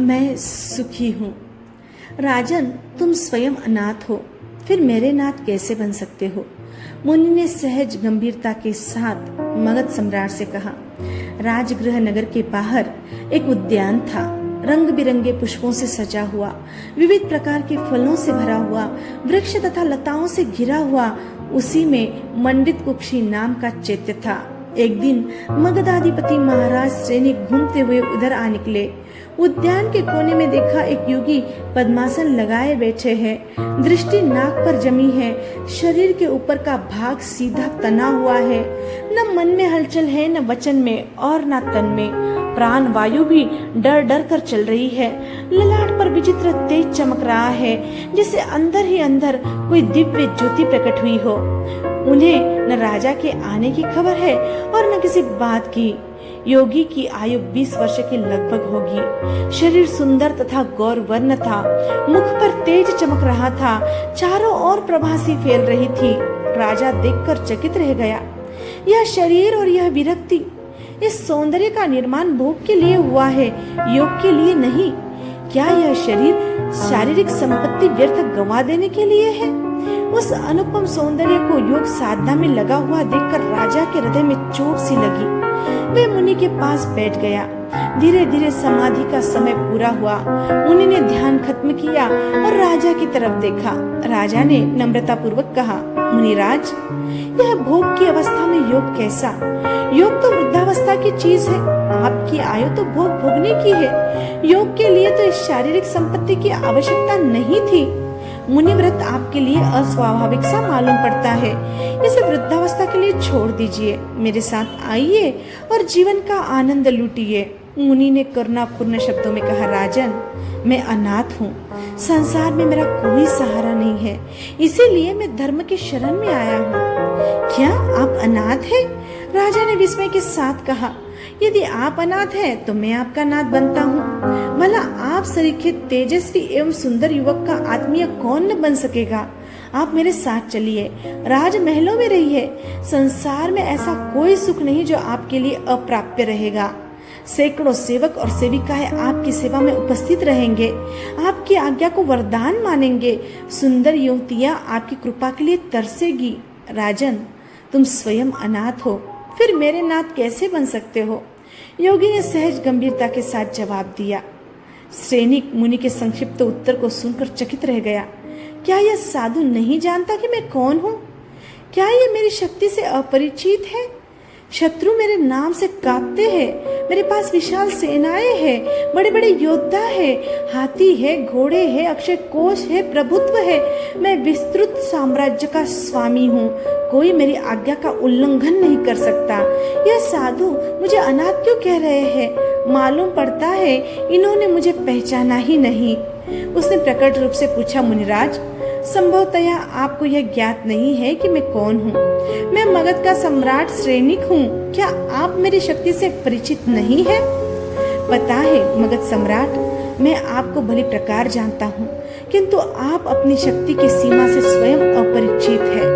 मैं सुखी हूँ। राजन, तुम स्वयं अनाथ हो, फिर मेरे नाथ कैसे बन सकते हो? मुनि ने सहज गंभीरता के साथ मगध सम्राट से कहा। राजगृह नगर के बाहर एक उद्यान था, रंग बिरंगे पुष्पों से सजा हुआ, विविध प्रकार के फलों से भरा हुआ, वृक्ष तथा लताओं से घिरा हुआ। उसी में मंडित कुक्षी नाम का चैत्य था। एक दिन मगधाधिपति महाराज सैनिक घूमते हुए उधर आ निकले। उद्यान के कोने में देखा एक योगी पद्मासन लगाए बैठे हैं। दृष्टि नाक पर जमी है, शरीर के ऊपर का भाग सीधा तना हुआ है। न मन में हलचल है, न वचन में और न तन में। प्राण वायु भी डर डर कर चल रही है। ललाट पर विचित्र तेज चमक रहा है, जैसे अंदर ही अंदर कोई दिव्य ज्योति प्रकट हुई हो। उन्हें न राजा के आने की खबर है और न किसी बात की। योगी की आयु 20 वर्ष के लगभग होगी। शरीर सुंदर तथा गौरवर्ण था। मुख पर तेज चमक रहा था। चारों ओर प्रभासी फैल रही थी। राजा देखकर चकित रह गया। यह शरीर और यह विरक्ति, इस सौंदर्य का निर्माण भोग के लिए हुआ है, योग के लिए नहीं। क्या यह शरीर शारीरिक संपत्ति व्यर्थ गंवा देने के लिए है? उस अनुपम सौंदर्य को योग साधना में लगा हुआ देखकर राजा के हृदय में चोट सी लगी। वे मुनि के पास बैठ गया। धीरे धीरे समाधि का समय पूरा हुआ। मुनि ने ध्यान खत्म किया और राजा की तरफ देखा। राजा ने नम्रता पूर्वक कहा, मुनिराज, यह भोग की अवस्था में योग कैसा? योग तो वृद्धावस्था की चीज है। आपकी आयु तो भोग भोगने की है। योग के लिए तो इस शारीरिक संपत्ति की आवश्यकता नहीं थी। मुनिव्रत आपके लिए अस्वाभाविक सा मालूम पड़ता है। इसे वृद्धावस्था के लिए छोड़ दीजिए। मेरे साथ आइए और जीवन का आनंद लूटिए। मुनि ने करुणापूर्ण शब्दों में कहा, राजन, मैं अनाथ हूँ। संसार में मेरा कोई सहारा नहीं है, इसीलिए मैं धर्म के शरण में आया हूँ। क्या आप अनाथ हैं? राजा ने विस्मय के साथ कहा, यदि आप अनाथ हैं तो मैं आपका नाथ बनता हूँ। भला आप सरीखे तेजस्वी एवं सुंदर युवक का आत्मीय कौन न बन सकेगा? आप मेरे साथ चलिए, राजमहलों में रहिए। संसार में ऐसा कोई सुख नहीं जो आपके लिए अप्राप्य रहेगा। सैकड़ों सेवक और सेविकाएं आपकी सेवा में उपस्थित रहेंगे, आपकी आज्ञा को वरदान मानेंगे। सुंदर युवतियां आपकी कृपा के लिए तरसेगी। राजन, तुम स्वयं अनाथ हो, फिर मेरे नाथ कैसे बन सकते हो? योगी ने सहज गंभीरता के साथ जवाब दिया। सैनिक मुनि के संक्षिप्त उत्तर को सुनकर चकित रह गया। क्या यह साधु नहीं जानता कि मैं कौन हूँ? क्या ये मेरी शक्ति से अपरिचित है? शत्रु मेरे नाम से कांपते हैं। मेरे पास विशाल सेनाएं हैं, बड़े बड़े योद्धा हैं, हाथी है, घोड़े है, अक्षय कोष है, प्रभुत्व है। मैं विस्तृत साम्राज्य का स्वामी हूँ। कोई मेरी आज्ञा का उल्लंघन नहीं कर सकता। यह साधु मुझे अनाथ क्यों कह रहे हैं? मालूम पड़ता है इन्होंने मुझे पहचाना ही नहीं। उसने प्रकट रूप से पूछा, मुनिराज, संभवतया आपको यह ज्ञात नहीं है कि मैं कौन हूँ। मैं मगध का सम्राट सैनिक हूँ। क्या आप मेरी शक्ति से परिचित नहीं है? पता है मगध सम्राट, मैं आपको भली प्रकार जानता हूँ, किंतु आप अपनी शक्ति की सीमा से स्वयं अपरिचित है।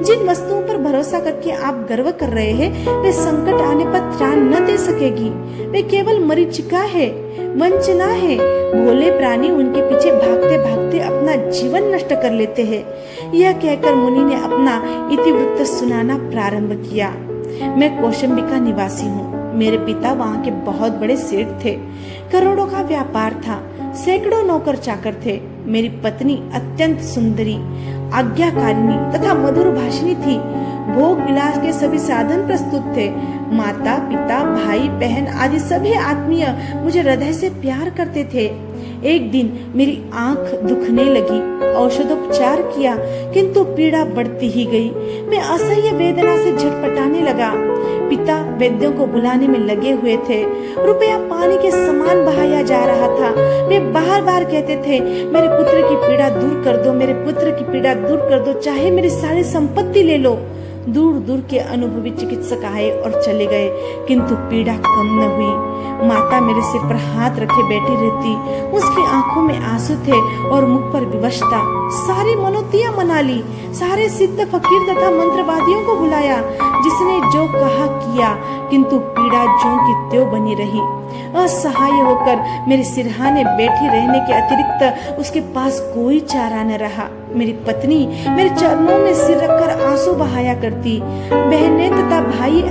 जिन वस्तुओं पर भरोसा करके आप गर्व कर रहे हैं, वे संकट आने पर त्राण न दे सकेगी। वे केवल मरीचिका है, वंचना है। भोले प्राणी उनके पीछे भागते भागते अपना जीवन नष्ट कर लेते हैं। यह कहकर मुनि ने अपना इतिवृत्त सुनाना प्रारंभ किया। मैं कौशंबी का निवासी हूँ। मेरे पिता वहाँ के बहुत बड़े सेठ थे। करोड़ों का व्यापार था। सैकड़ों नौकर चाकर थे। मेरी पत्नी अत्यंत सुंदरी, आज्ञाकारिणी तथा मधुर भाषिणी थी। भोग विलास के सभी साधन प्रस्तुत थे। माता पिता भाई बहन आदि सभी आत्मीय मुझे हृदय से प्यार करते थे। एक दिन मेरी आंख दुखने लगी। औषधोपचार किया, किंतु पीड़ा बढ़ती ही गई। मैं असह्य वेदना से झटपटाने लगा। पिता वैद्यों को बुलाने में लगे हुए थे। रुपया पानी के समान बहाया जा रहा था। वे बार बार कहते थे, मेरे पुत्र की पीड़ा दूर कर दो, मेरे पुत्र की पीड़ा दूर कर दो, चाहे मेरी सारी संपत्ति ले लो। दूर दूर के अनुभवी चिकित्सक आए और चले गए, किंतु पीड़ा कम न हुई। माता मेरे सिर पर हाथ रखे बैठी रहती। उसकी आंखों में आंसू थे और मुख पर विवशता। सारी मनोतियां मना ली। सारे सिद्ध फकीर तथा मंत्रवादियों को बुलाया। जिसने जो कहा किया, किंतु पीड़ा ज्यों की त्यों बनी रही। असहाय होकर मेरे सिरहाने बैठी रहने के अतिरिक्त उसके पास कोई चारा न रहा। मेरी पत्नी मेरे चरणों में सिर रखकर आंसू बहाया करती। बहनें तथा भाई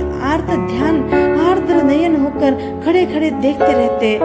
आर्द्र नयन होकर खड़े खड़े देखते रहते।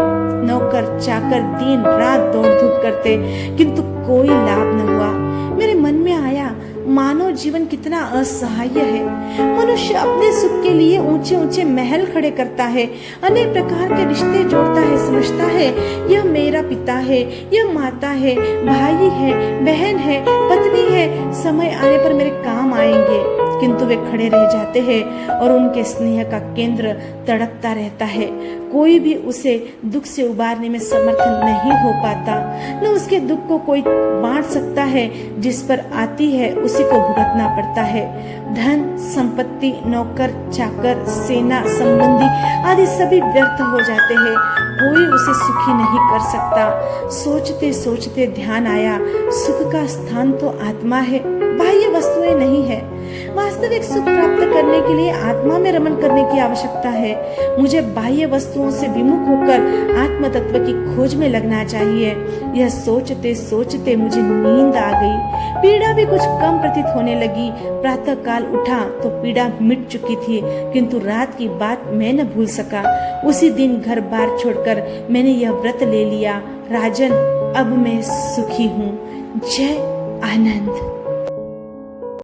नौकर चाकर दिन रात दौड़ धूप करते, किंतु कोई लाभ न हुआ। मेरे मन में आया, मानव जीवन कितना असहाय है। मनुष्य अपने सुख के लिए ऊंचे ऊंचे महल खड़े करता है, अनेक प्रकार के रिश्ते जोड़ता है, समझता है यह मेरा पिता है, यह माता है, भाई है, बहन है, पत्नी है, समय आने पर मेरे काम आएंगे। किंतु वे खड़े रह जाते हैं और उनके स्नेह का केंद्र तड़पता रहता है। कोई भी उसे दुख से उबारने में समर्थ नहीं हो पाता। न उसके दुख को कोई बांट सकता है, जिस पर आती है उसी को भुगतना पड़ता है। धन संपत्ति, नौकर चाकर, सेना संबंधी आदि सभी व्यर्थ हो जाते हैं। कोई उसे सुखी नहीं कर सकता। सोचते सोचते ध्यान आया, सुख का स्थान तो आत्मा है, बाह्य वस्तुएं नहीं है। वास्तविक सुख प्राप्त करने के लिए आत्मा में रमन करने की आवश्यकता है। मुझे बाह्य वस्तुओं से विमुख होकर आत्म तत्व की खोज में लगना चाहिए। यह सोचते सोचते मुझे नींद आ गई। पीड़ा भी कुछ कम प्रतीत होने लगी। प्रातः काल उठा तो पीड़ा मिट चुकी थी, किंतु रात की बात मैं न भूल सका। उसी दिन घर बार छोड़कर मैंने यह व्रत ले लिया। राजन, अब मैं सुखी हूँ। जय आनंद।